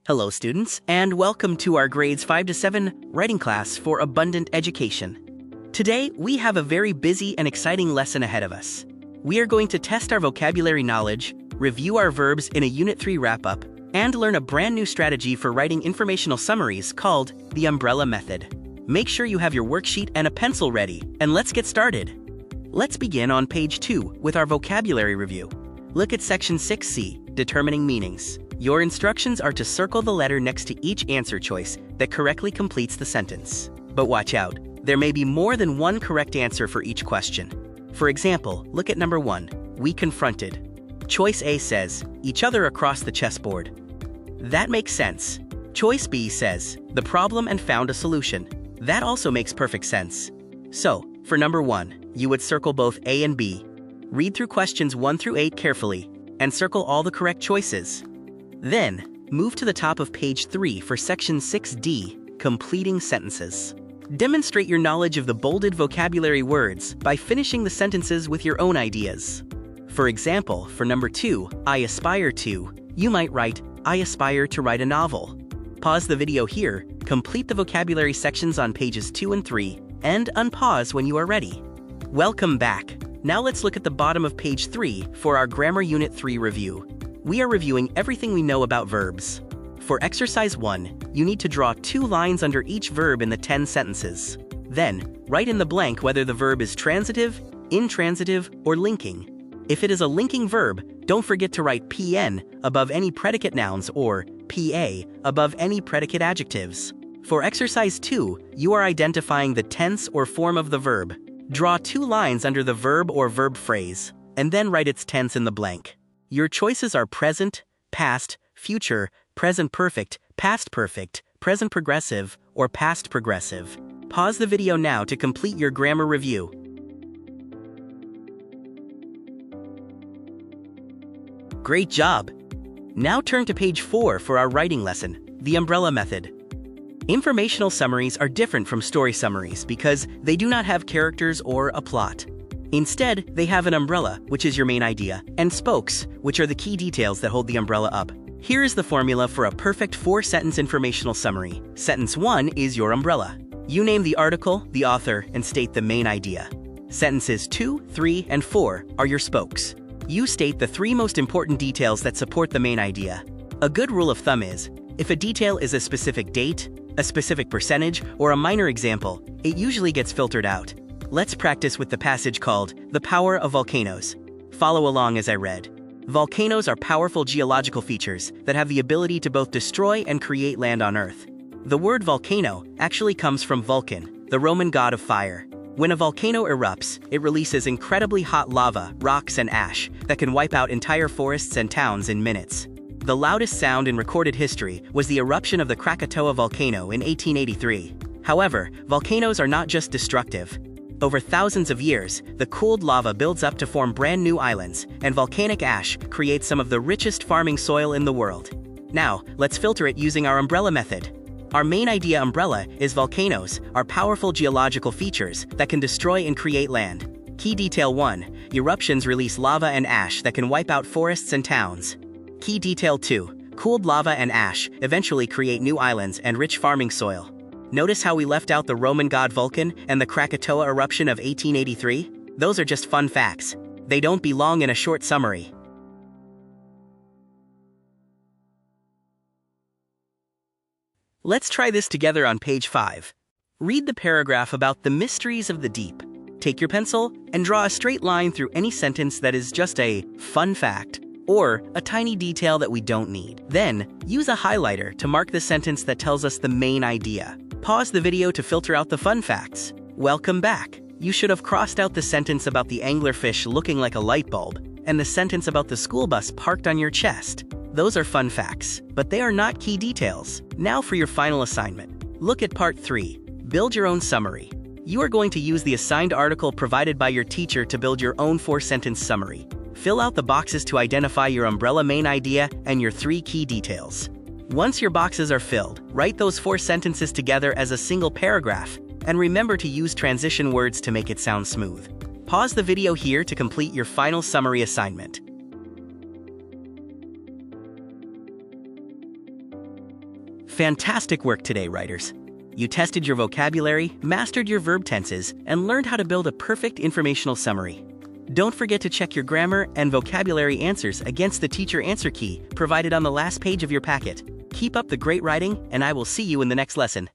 Hello students, and welcome to our grades 5 to 7 writing class for abundant education. Today, we have a very busy and exciting lesson ahead of us. We are going to test our vocabulary knowledge, review our verbs in a Unit 3 wrap-up, and learn a brand new strategy for writing informational summaries called the umbrella method. Make sure you have your worksheet and a pencil ready, and let's get started. Let's begin on page 2 with our vocabulary review. Look at section 6C, determining meanings. Your instructions are to circle the letter next to each answer choice that correctly completes the sentence. But watch out, there may be more than one correct answer for each question. For example, look at number 1, we confronted. Choice A says, each other across the chessboard. That makes sense. Choice B says, the problem and found a solution. That also makes perfect sense. So, for number 1, you would circle both A and B. Read through questions 1 through 8 carefully, and circle all the correct choices. Then, move to the top of page 3 for section 6D, completing sentences. Demonstrate your knowledge of the bolded vocabulary words by finishing the sentences with your own ideas. For example, for number 2, I aspire to, you might write, I aspire to write a novel. Pause the video here, complete the vocabulary sections on pages 2 and 3, and unpause when you are ready. Welcome back. Now let's look at the bottom of page 3 for our Grammar Unit 3 review. We are reviewing everything we know about verbs. For exercise 1, you need to draw 2 lines under each verb in the 10 sentences. Then, write in the blank whether the verb is transitive, intransitive, or linking. If it is a linking verb, don't forget to write PN above any predicate nouns or PA above any predicate adjectives. For exercise 2, you are identifying the tense or form of the verb. Draw 2 lines under the verb or verb phrase, and then write its tense in the blank. Your choices are present, past, future, present perfect, present progressive, or past progressive. Pause the video now to complete your grammar review. Great job! Now turn to page 4 for our writing lesson, the umbrella method. Informational summaries are different from story summaries because they do not have characters or a plot. Instead, they have an umbrella, which is your main idea, and spokes, which are the key details that hold the umbrella up. Here is the formula for a perfect 4-sentence informational summary. Sentence 1 is your umbrella. You name the article, the author, and state the main idea. Sentences 2, 3, and 4 are your spokes. You state the 3 most important details that support the main idea. A good rule of thumb is, if a detail is a specific date, a specific percentage, or a minor example, it usually gets filtered out. Let's practice with the passage called The Power of Volcanoes. Follow along as I read. Volcanoes are powerful geological features that have the ability to both destroy and create land on Earth. The word volcano actually comes from Vulcan, the Roman god of fire. When a volcano erupts, it releases incredibly hot lava, rocks, and ash that can wipe out entire forests and towns in minutes. The loudest sound in recorded history was the eruption of the Krakatoa volcano in 1883. However, volcanoes are not just destructive. Over thousands of years, the cooled lava builds up to form brand new islands, and volcanic ash creates some of the richest farming soil in the world. Now, let's filter it using our umbrella method. Our main idea umbrella is volcanoes are powerful geological features that can destroy and create land. Key detail 1, eruptions release lava and ash that can wipe out forests and towns. Key detail 2, cooled lava and ash eventually create new islands and rich farming soil. Notice how we left out the Roman god Vulcan and the Krakatoa eruption of 1883? Those are just fun facts. They don't belong in a short summary. Let's try this together on page 5. Read the paragraph about the mysteries of the deep. Take your pencil and draw a straight line through any sentence that is just a fun fact or a tiny detail that we don't need. Then, use a highlighter to mark the sentence that tells us the main idea. Pause the video to filter out the fun facts. Welcome back. You should have crossed out the sentence about the anglerfish looking like a light bulb and the sentence about the school bus parked on your chest. Those are fun facts, but they are not key details. Now for your final assignment. Look at part 3. Build your own summary. You are going to use the assigned article provided by your teacher to build your own 4-sentence summary. Fill out the boxes to identify your umbrella main idea and your 3 key details. Once your boxes are filled, write those 4 sentences together as a single paragraph, and remember to use transition words to make it sound smooth. Pause the video here to complete your final summary assignment. Fantastic work today, writers. You tested your vocabulary, mastered your verb tenses, and learned how to build a perfect informational summary. Don't forget to check your grammar and vocabulary answers against the teacher answer key provided on the last page of your packet. Keep up the great writing, and I will see you in the next lesson.